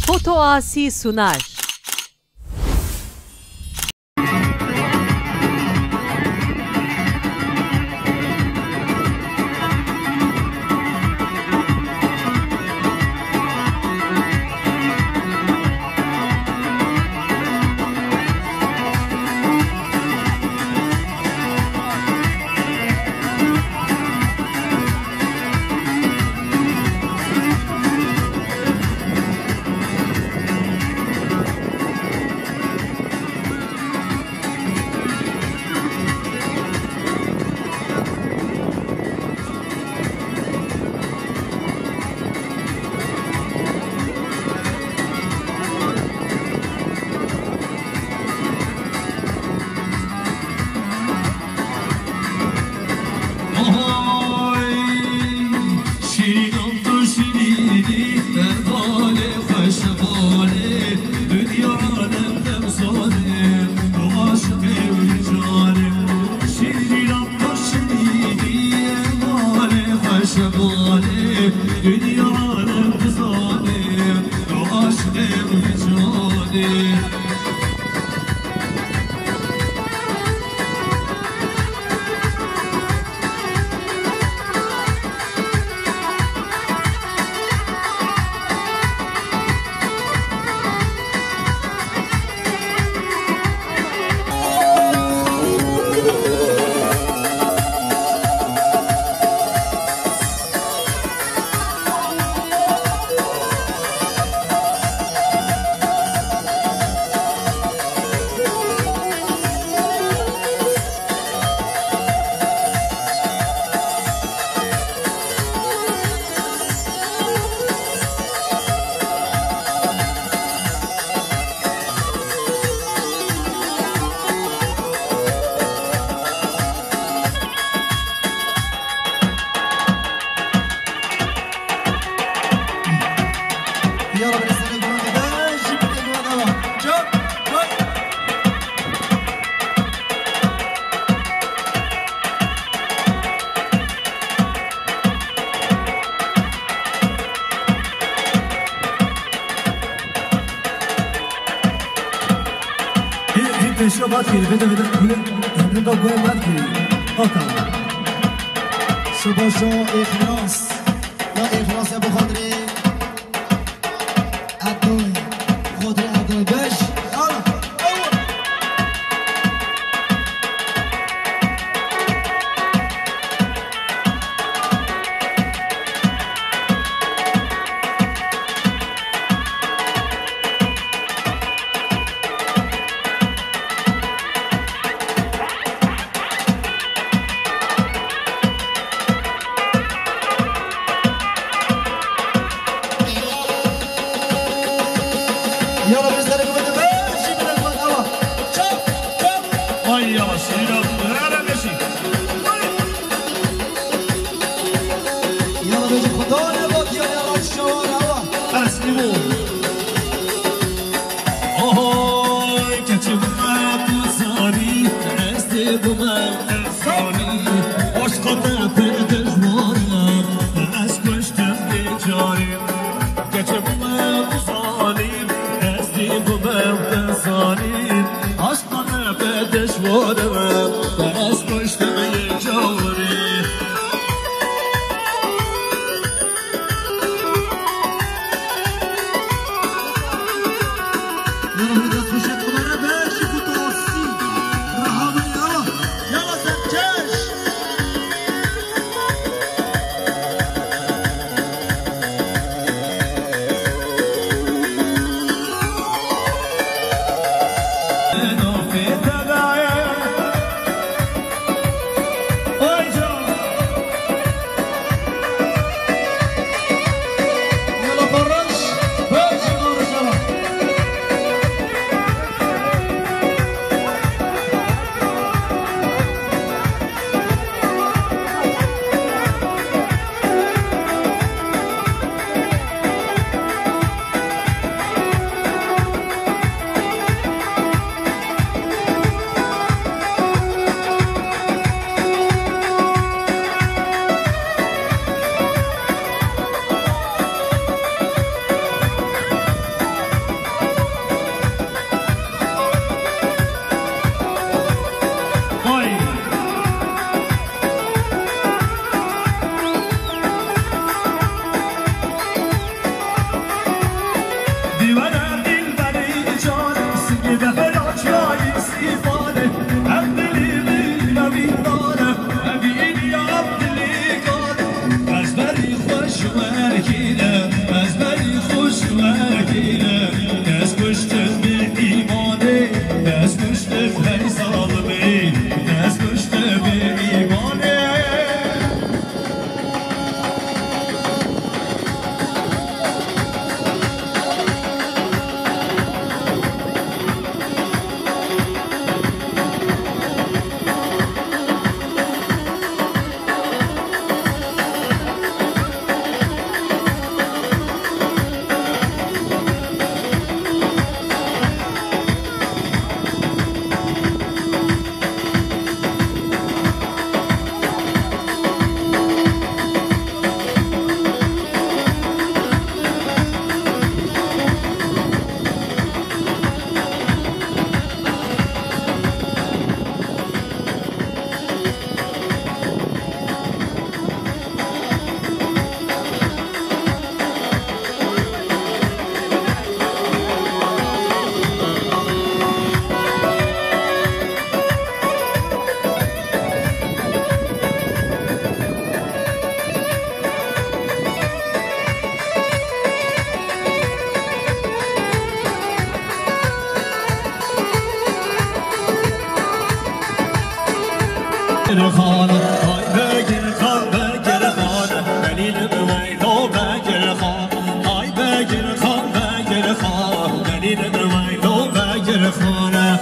Foto Asi sunar. شباب كذي بده بده بقول ما أدري أوكي شو إخلاص لا إخلاص يا أبو خضري أدوي خضري أدوي بش بگیر خانه های بگیر خان بگیر خانه دلیل ویلو بگیر خان های بگیر خان بگیر خان دلیل ویلو بگیر خانه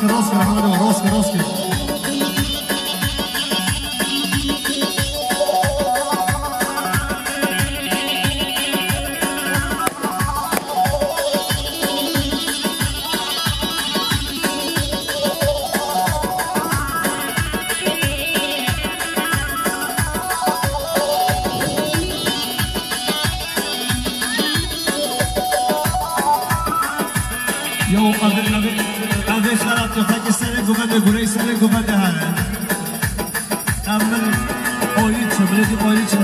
روسكي محمد روسكي يو أبي خلاص يفك السنة قبل قولي سنة قبل هذا أمن أوليتش بلدي أوليتش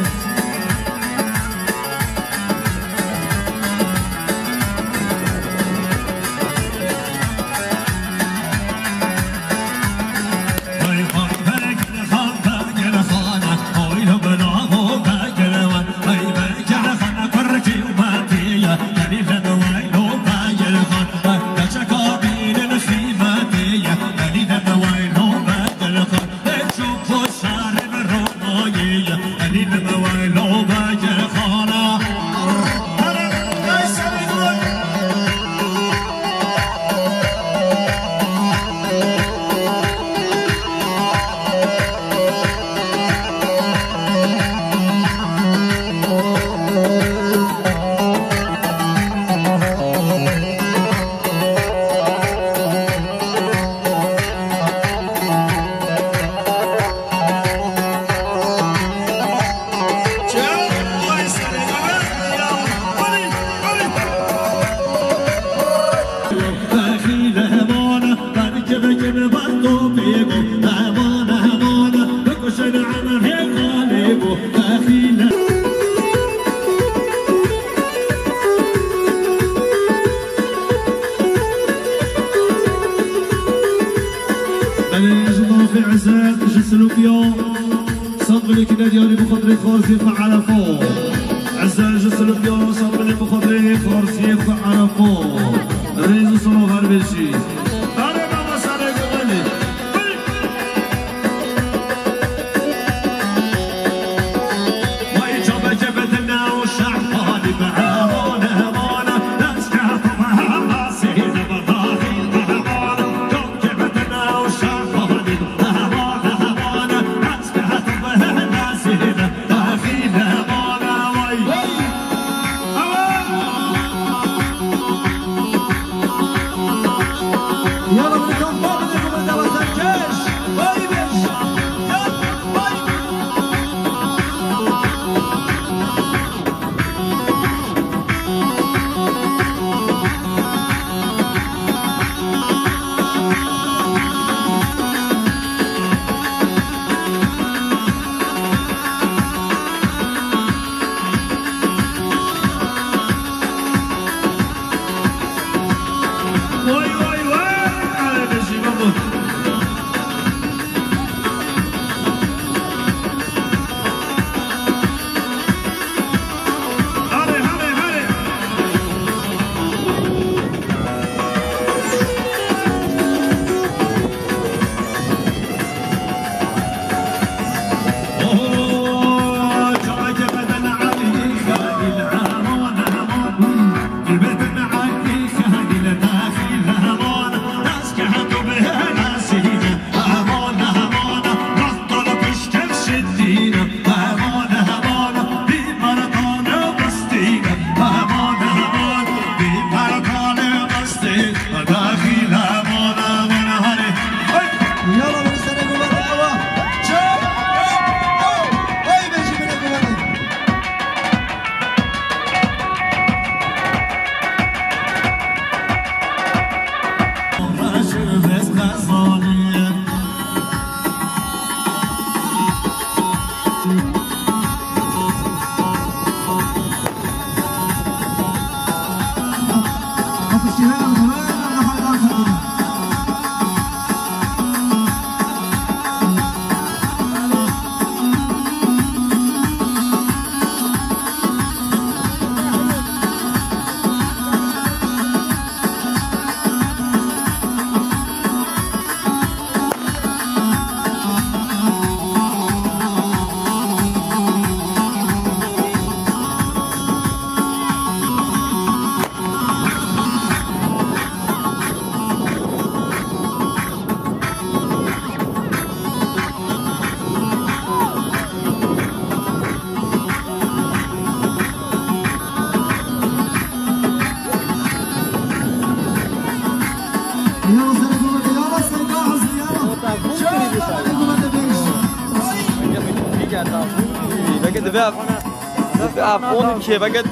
صبلك نادياني بخضري خورسي فعلى فوق عزال جسل بيو صبلي بخضري خورسي فعلى فوق ريز صلو غربشي أنا ما صارك غني ويجب جبتنا والشعب طالب هامونة هامونة ناس كاتبها ماسين بطاقين هامونة جب جبتنا والشعب طالب هامونة هامونة ناس كاتبها ماسين بطاقين هامونة وي Oh بگه دباب آفون که بگه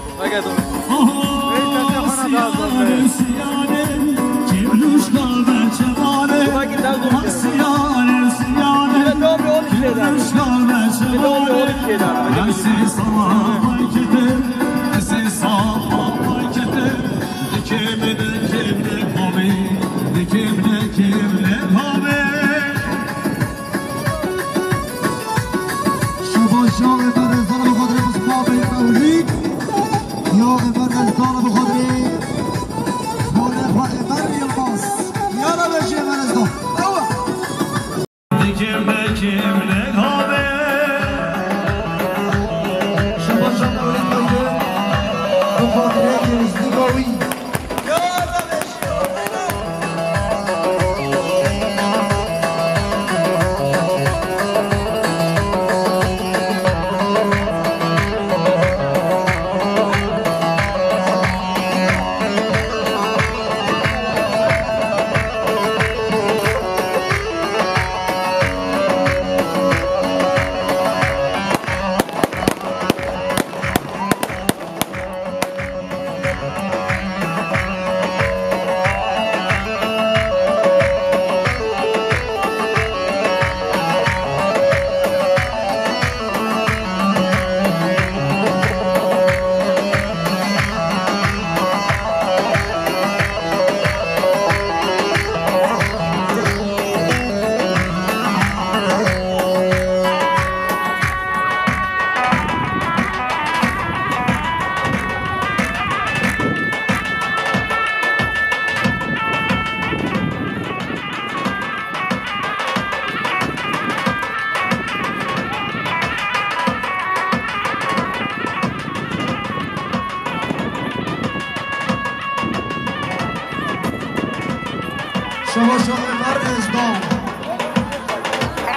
شما شاعر ازدان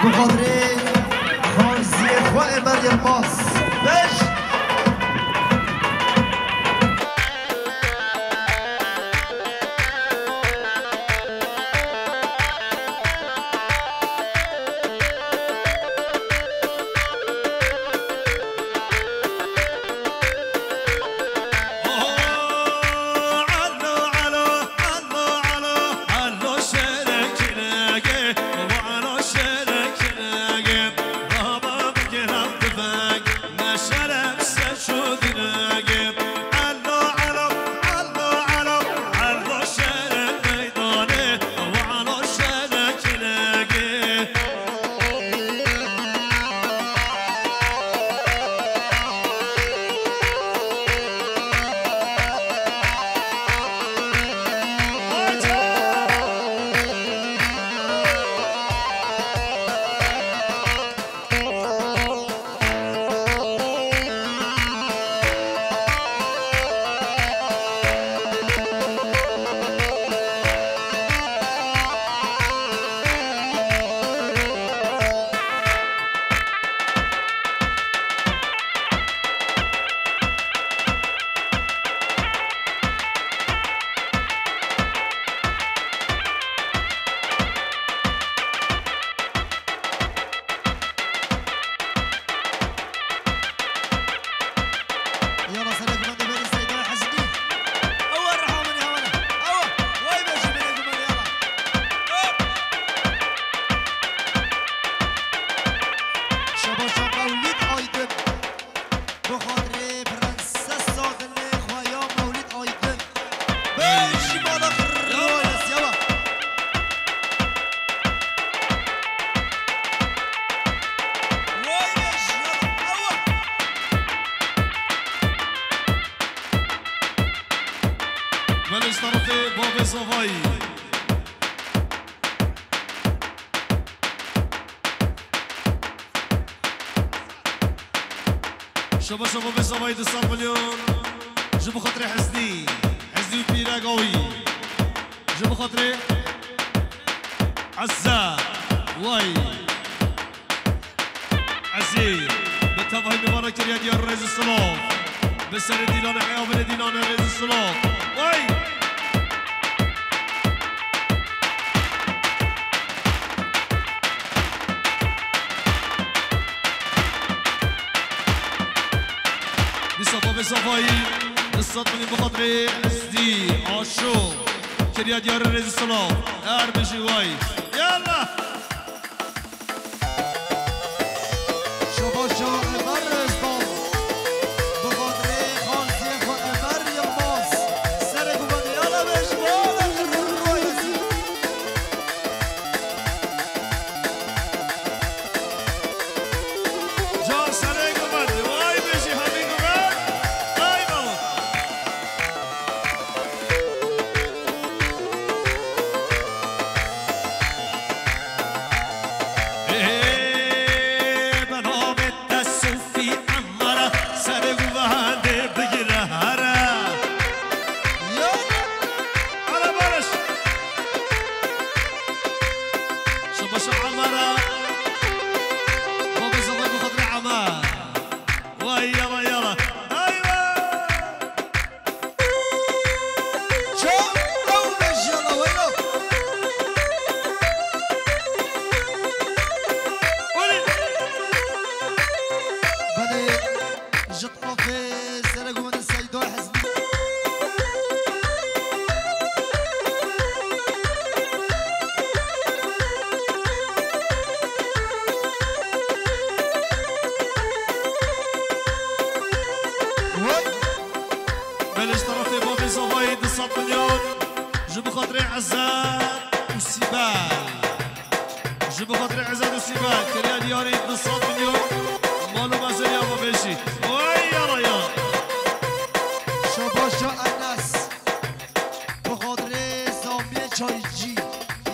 بخاطر خانزی خواه مریم باس بش شباب بصفاي 9 مليون جيبوا خاطري حسني وبيرا قوي جيبوا خاطري عزة واي عزيز بالتفاهي مبارك رياض يا رئيس الصلاة بالسنة دينانا حياة وبني دينانا رئيس الصلاة واي باب صفایی نصد منی بخاطر ازدی آشو کریا دیار رزی سلام هر بشی وای یالا شما امر رزبان بخاطر خالصی خو امر یلماس سر گوبنده یالا بش والا روی رسی جا سر گوبنده وای بشی همین گوبند وای بابا بلش طرفي بابي صفاي 9 مليون جيب خاطري عزاد وسيبال جيب خاطري عزاد وسيبال كريا دياري 9 مليون مالو ما زال يا بابيشي وي يلا يلا شباشا انس بخاطر سامی چایجی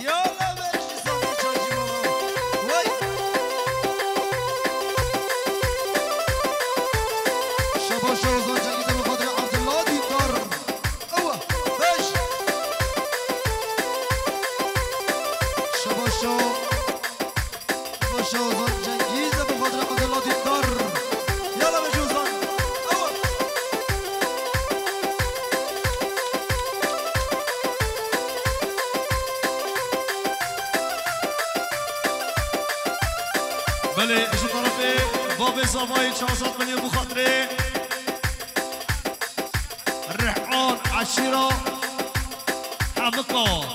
یالا بش سامی چایجی بابا وای شباشا اوزان جنگیده بخاطر عبدالله دیدار اوه بش شباشا اوزان جنگیده بخاطر عبدالله دیدار یالا بش اوزان اوه بله ايش طرفي بابي صفاي 9 مليون بخاطري الرحال عشيرة حمقة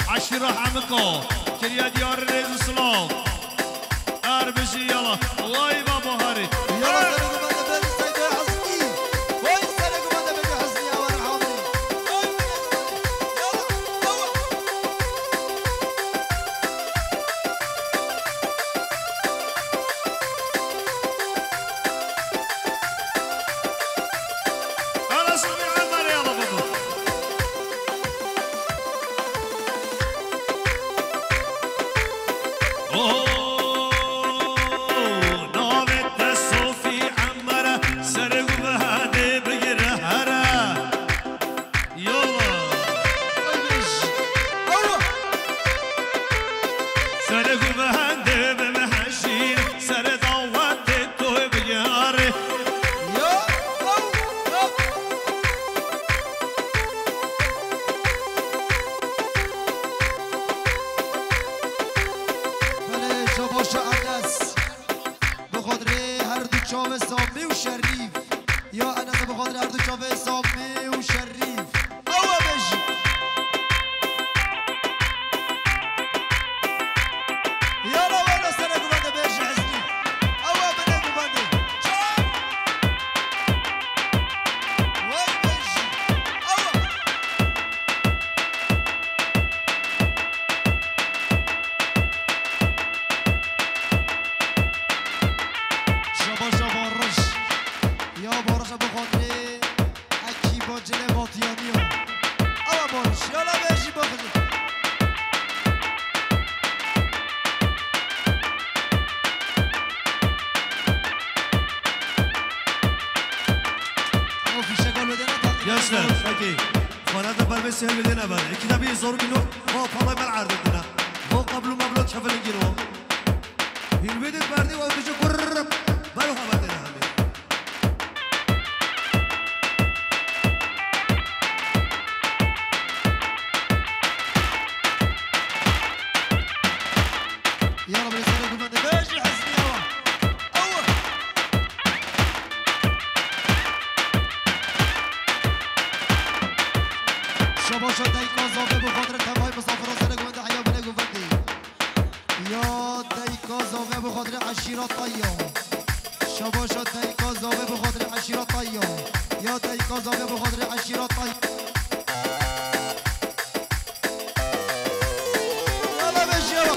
عشيرة حمقة كريا ديار الرئيس السلام اربشي يلا واي بابا هاري يلا سرقوا بنا بين السيد حسني وين سرقوا بنا بين حسني يا ورا عمري يلا هو انا سمي عمر يلا بابا شباشا انس بخاطر هر دو چاو سامی و شریف یا انس بخاطر هر دو چاو سامی و شریف اوه بشی یالا والا سرقوا بنا بيش حسني اوه بنقوا بنا شاب وين بشي اوه شباشا بارش یا بارش بخاطر اکی با جل باتیانی ها اوه بارش یالا بشی بخاطر يسلم اكيد فنادى بالبس هل بدنا بال كده بيزور منه هو طلب العرض بدنا هو قبل ما بلوت شاف الجيرو في البيت باردي وبيجي قرب بالها بدنا هم يلا بنسرق بنا بيش الحسني اوه شباشا تایکا زاوه بخاطر عشیرات طیا یا تایکا زاوه بخاطر عشیرات طیا یالا بشیرا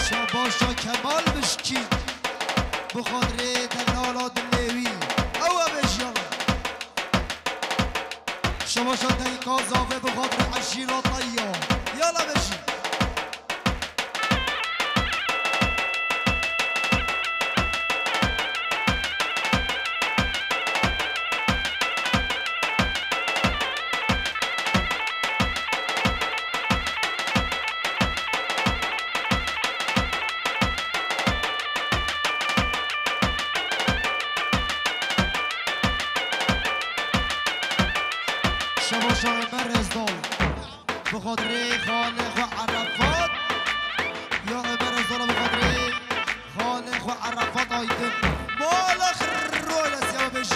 شباشا کمال بشکی بخاطر تنالات لیوی او بشیان شباشا تایکا زاوه بخاطر عشیرات طیا یالا بشی شباشا عمر ازدال بخاطر خالق و عرفات یا عمر ازدال بخاطر خالق و عرفات آیدن مالخ رول از یا بشی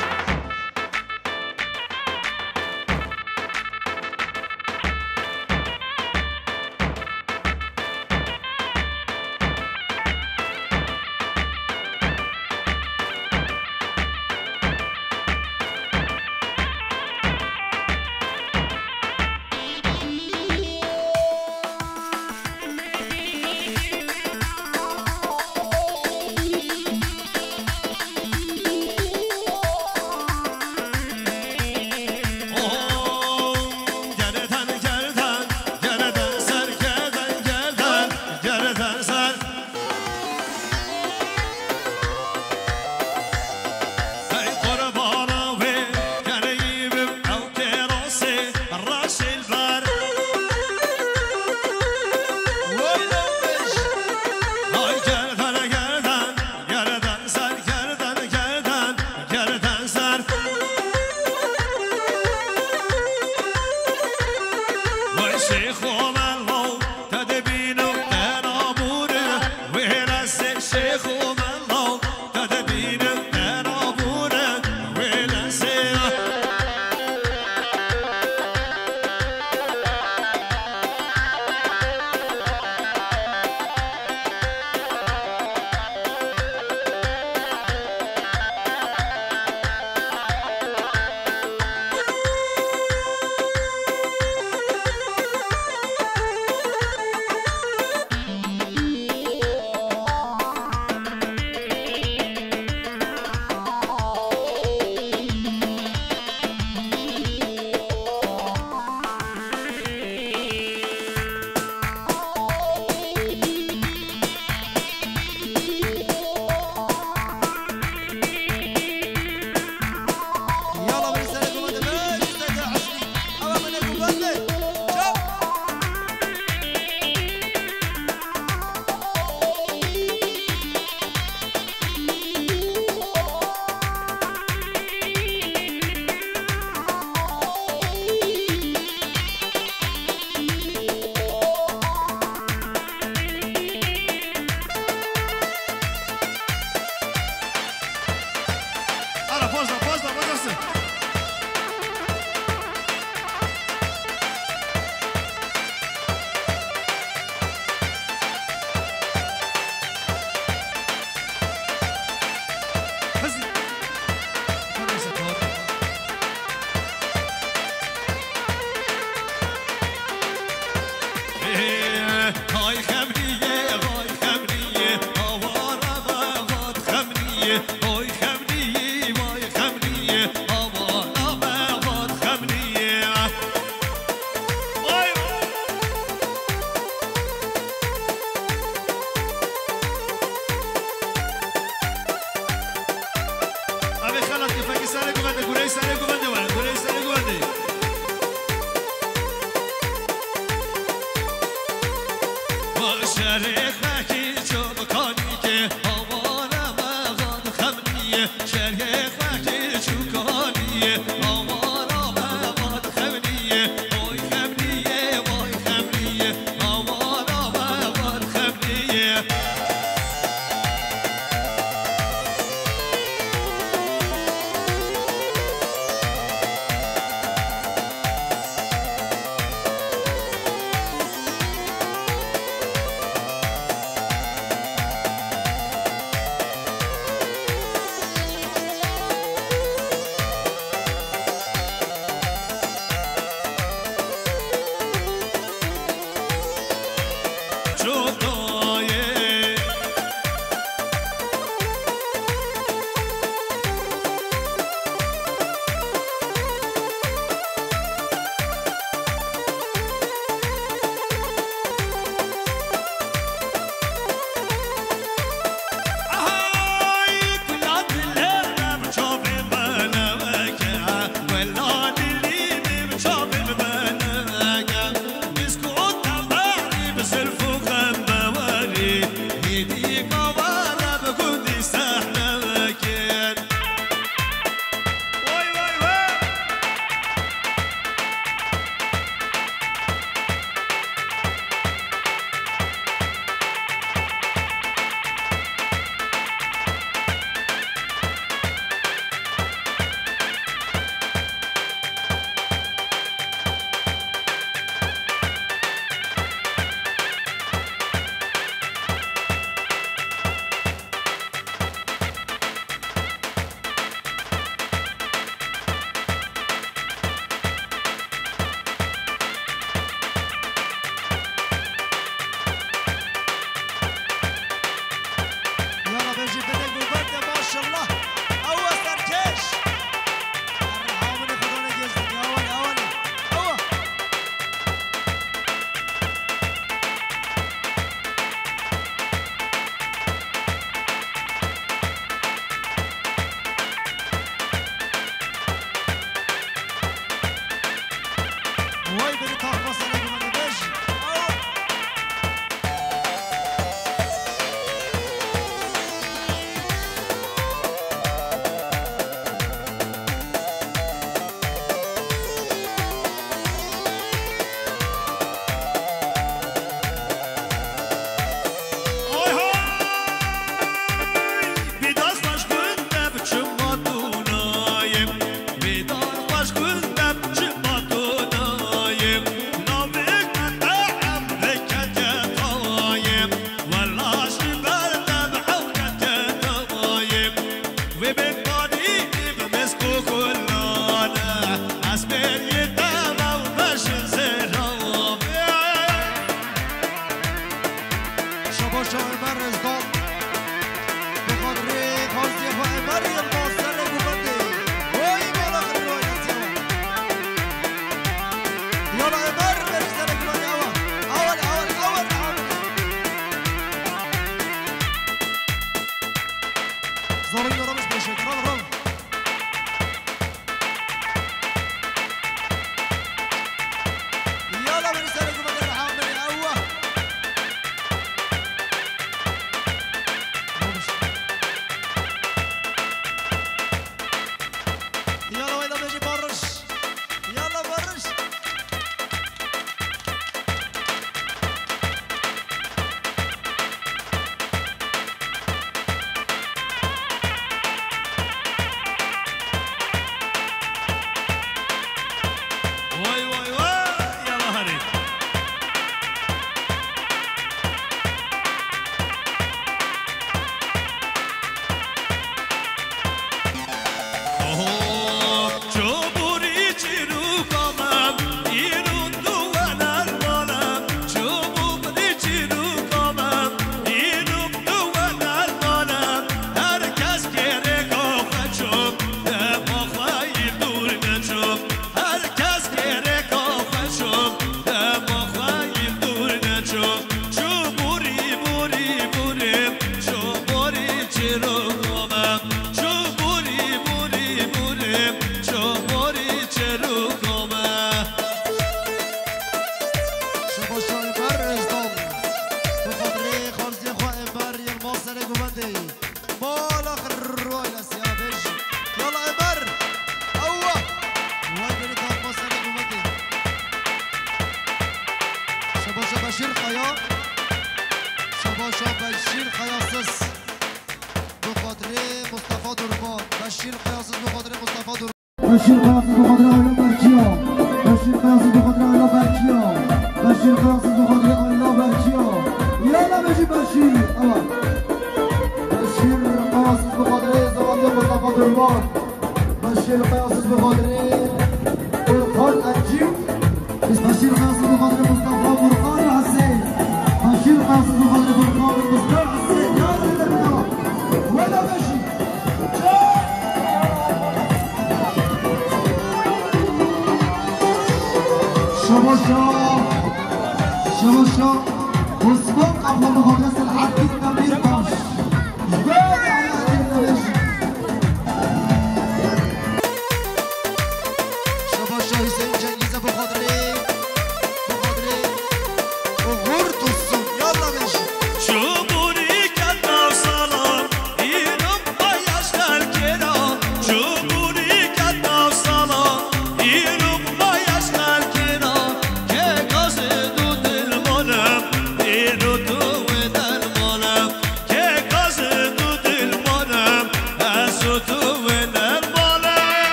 شباشا عمر رزدان بخاطر خاصی و عمر الماستر گوبنده وای بالا خیلی وای نسیما یالا عمر برسر گوبنده اول زارو یارمش بشه رام يلا برسل گوبنده الحامل اول يلا ويلا بيجي برش يلا برش وای وای وای يلا هري شباشا عمر رزدان بخاطر خاصی و عمر الماستر گوبنده بالا خير وای نسیما بيجي يلا عمر اول وای بريد الماستر گوبنده شباشا بشیر خیا شباشا بشیر خیاسس بخاطر مصطفى درمان بشیر خیاسس بخاطر مصطفى درمان بشیر خیاسس بخاطر آیلا برکیا بشیر خیاسس بخاطر آیلا برکیا بشیر خیاسس بخاطر آیلا برکیا یالا بشی بشیر اول بشیر خیاسس بخاطر زواندی مصطفى درمان بشیر خیاسس بخاطر برخان عجیب بشیر خیاسس بخاطر مصطفى برخان حسین بشیر خیاسس بخاطر برخان مصطفى حسین یالا بشی ولا بشی شباشا عثمان قبل مهندس العبد الكبير باش جبال على النبش شباشا حسین جنگیزه بخاطر غورت السن يلا بيجي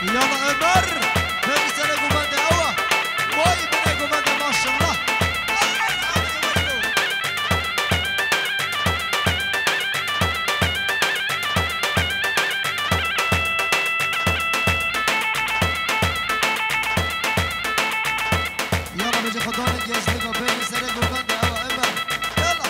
يلا عمر برسل گوبنده اول وای بره گوبنده ماشاءالله يلا بيجي خدان الجزمه برسل گوبنده اول عمر يلا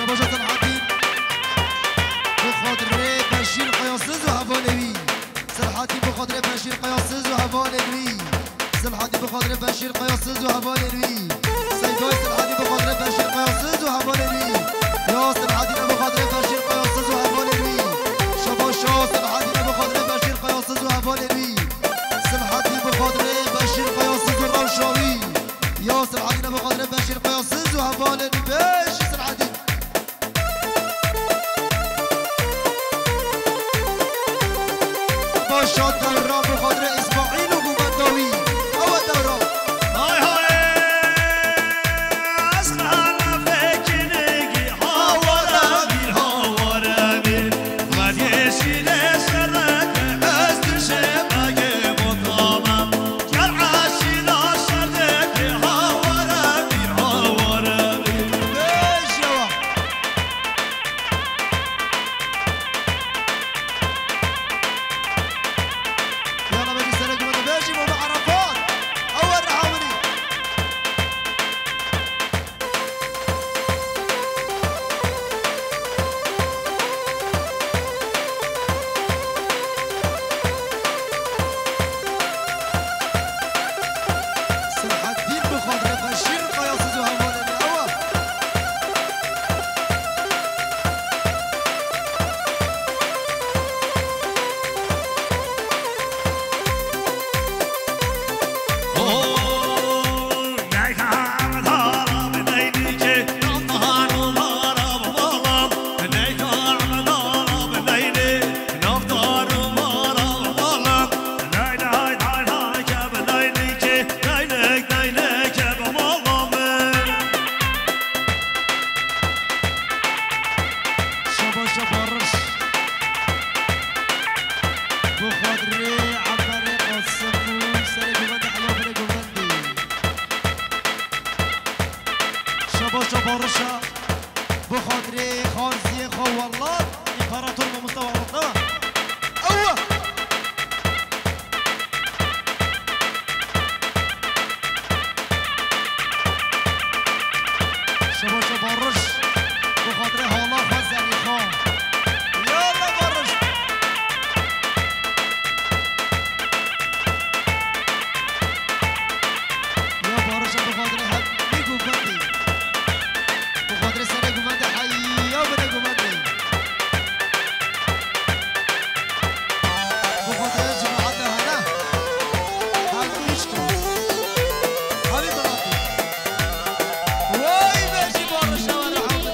شباشة الحديد بخاطر بشير قياسز وهفالوي سلحاتي بخاطر بشير قياسز وهفالوي سلحاتي بخاطر بشير قياسز وهفالوي سيدوي سلحاتي بخاطر بشير قياسز وهفالوي يا سلحاتي بخاطر بشير قياسز وهفالوي شباشة سلحاتي بخاطر بشير قياسز وهفالوي سلحاتي بخاطر بشير قياسز والروشاوي يا سلحاتي بخاطر بشير قياسز وهفالوي باش سلحاتي باشا دوران بخاطر اسماعیل و گومنداوی اول دوران های های از خانه فکرگی هاوارا بیر و دیشیل سرک از دشه مگه مطامم گر عاشیلا شردک هاوارا بیر بیش یوا يلا بيجي سنة جمال بيجي مو عرفات أول رحاولي صلاح الدين بخاطر بشير قياسز وهوان الأول شباشة برش بخاطري عباري قسمو سري جوندي حلوة بري جوندي شباشة برشة بخاطري خارزي خوالات إمبراطور بمستوى الرطبة أوه شباشة برش بخاطري هالا خزاني خان يلا برش يا برشة بخاطري حبي قومندي بخاطري سنة قومندي حي يا بني قومندي بخاطري جماعة هنا حبي يشكو حبي بلاتي واي بيجي برشة وانا حاولي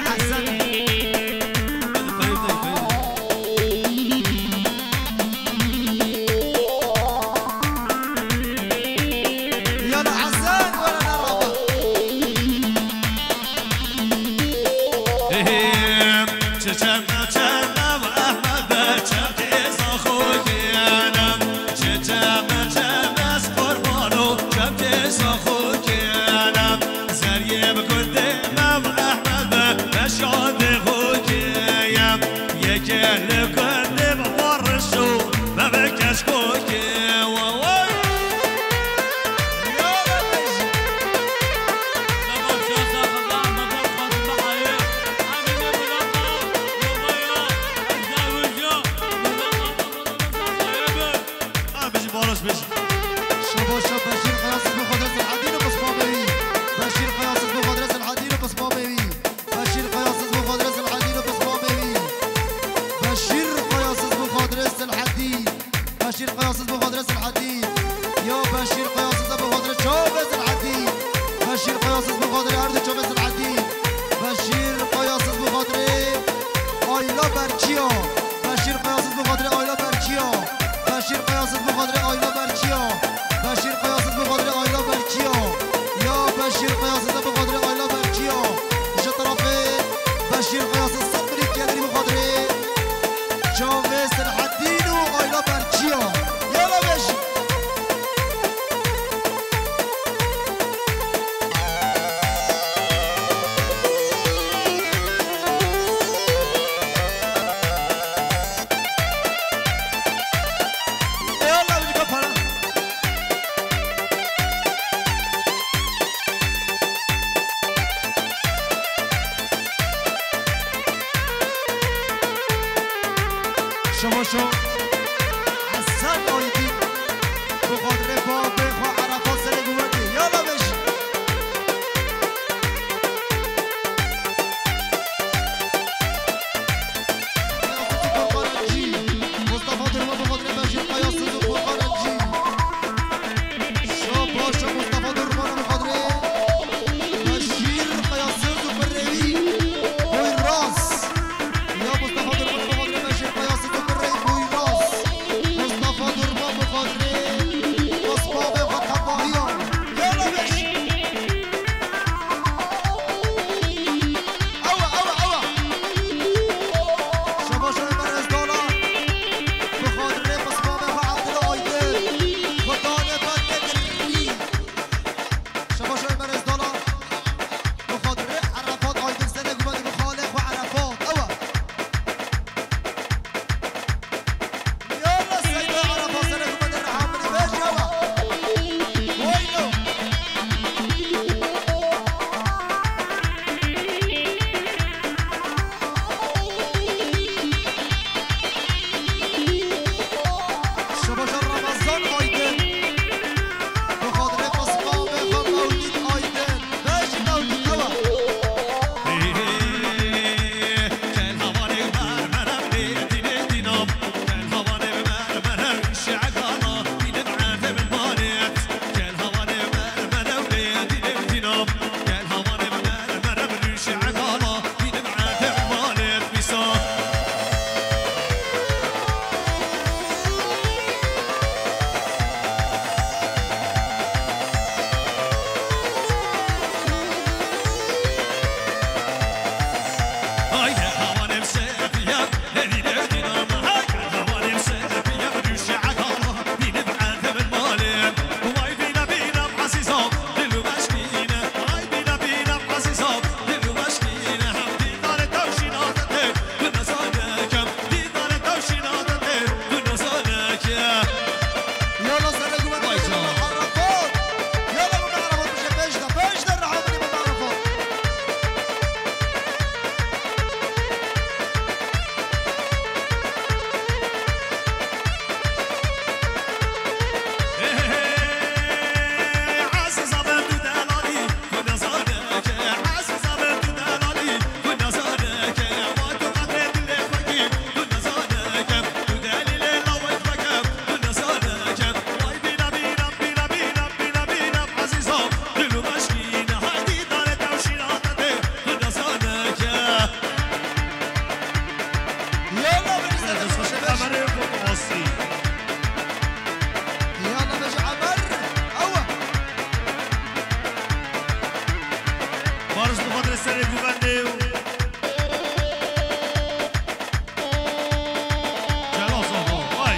حسن يلا حسن ولا نربط يلا بيجي شباشة بشير قياسز بخاطر الحديد وبصمامي بشير قياسز بخاطر الحديد وبصمامي بشير قياسز بخاطر الحديد وبصمامي بشير قياسز بخاطر الحديد بشير قياسز بخاطر الحديد يا بشير قياسز بخاطر شوبز الحديد بشير قياسز بخاطر أرض شوبز الحديد بشير قياسز بخاطر آيلا برچيا بشير قياسز بخاطر آيلا برچيا بشير قياسز بخاطر آيلا برچيا بشير قياسز بخاطر آيلا برچيا يا بشير قياسز بخاطر آيلا برچيا إيش طرفي بشير قياسز صبري كيدري بخاطر شوبز الحديد وآيلا برچيا يلا بشي شما شو حسن آیدی بخاطر بابه خواه عرفات سر گومدی یالا بشی مصطفى درما بخاطر بشیر قیاسوز و فرقانجی شو باشا مصطفى درما بخاطر بشیر قیاسوز و فرقی بوی راس یا مصطفى درما بخاطر بشیر قیاسوز و فرقی بوی راس مصطفى درما بخاطر مصباب خط باهیان یالا بشی اوه اوه اوه شو باشا مرز دولار بخاطر مصباب عبد العایده خدانه بدگری شو باشا مرز دولار بخاطر عرفات آیدن سنه گومدی بخالق و عرفات اوه يلا سيدي عرفات سنه گومدی رحمني بيش اوه وينو شو باشا رمضان آیدن بخاطر مصباب مولید آیدن بيش مولید اوه يلا سنه گومدی عرفات يلا من عرفات بشه بيش ده رحمني من عرفات يلا بنزل بشه يلا بيش عمر اوه بارش بخاطر سر گوبنده جلاس آقا وای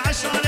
عشانه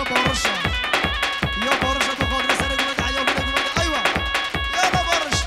بارشة بارشة يا بارشة بخاطر سر قمد عيا من قمد أيوة يلا بارشة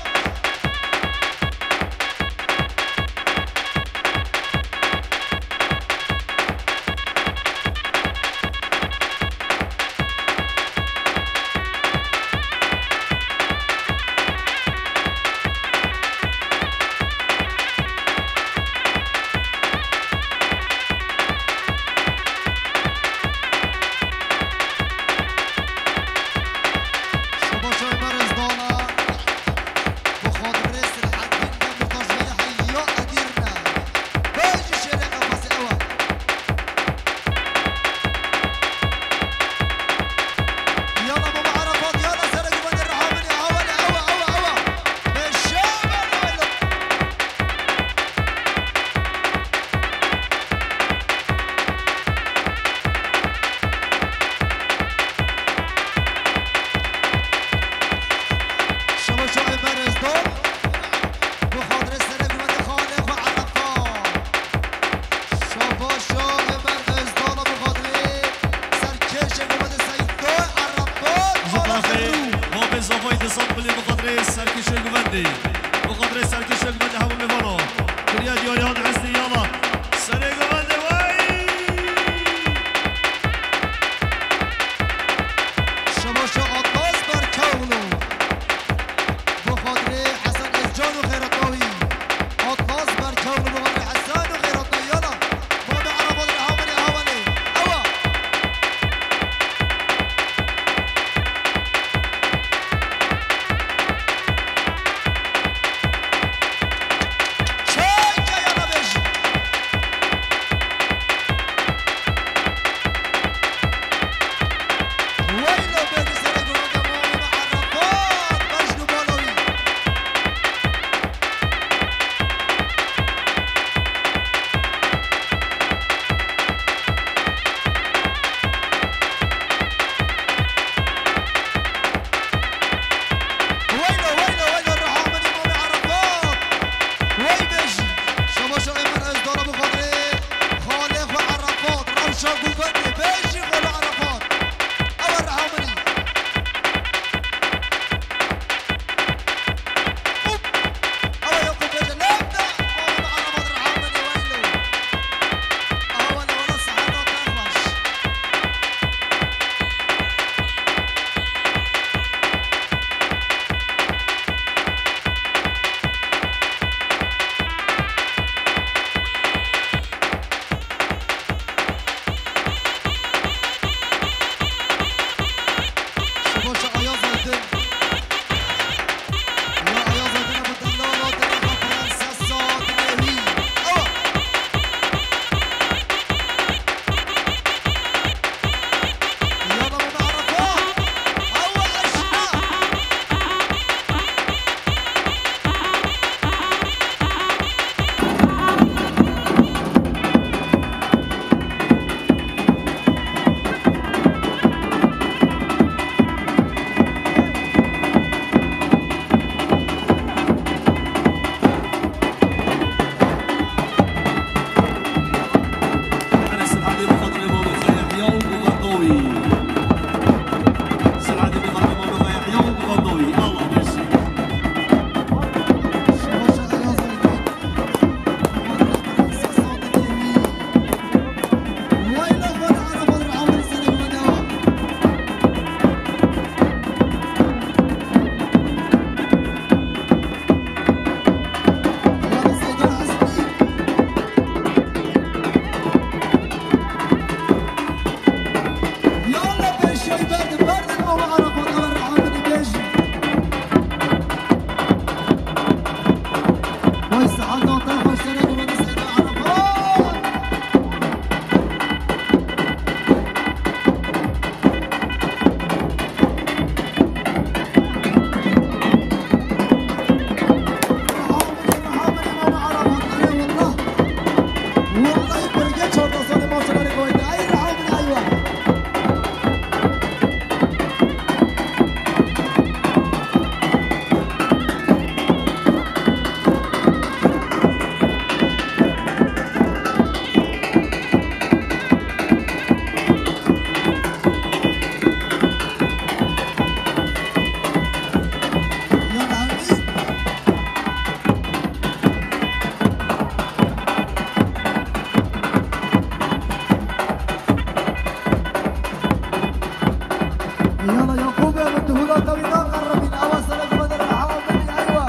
يلا يعقوب يا بنت هدى طويلة قربين أوصلك بدل الحاضر أيوة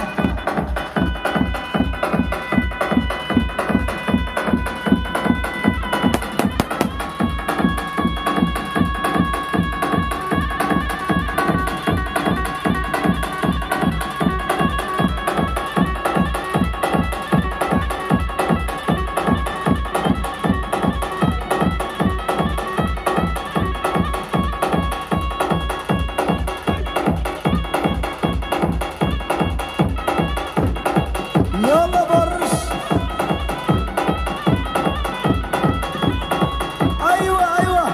يلا برش ايوه ايوه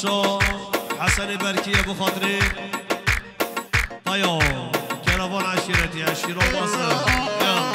شو حسن بركي ابو خضري طيور كرفان عشيرتي عشيرة مصر يلا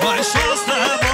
ای شاسته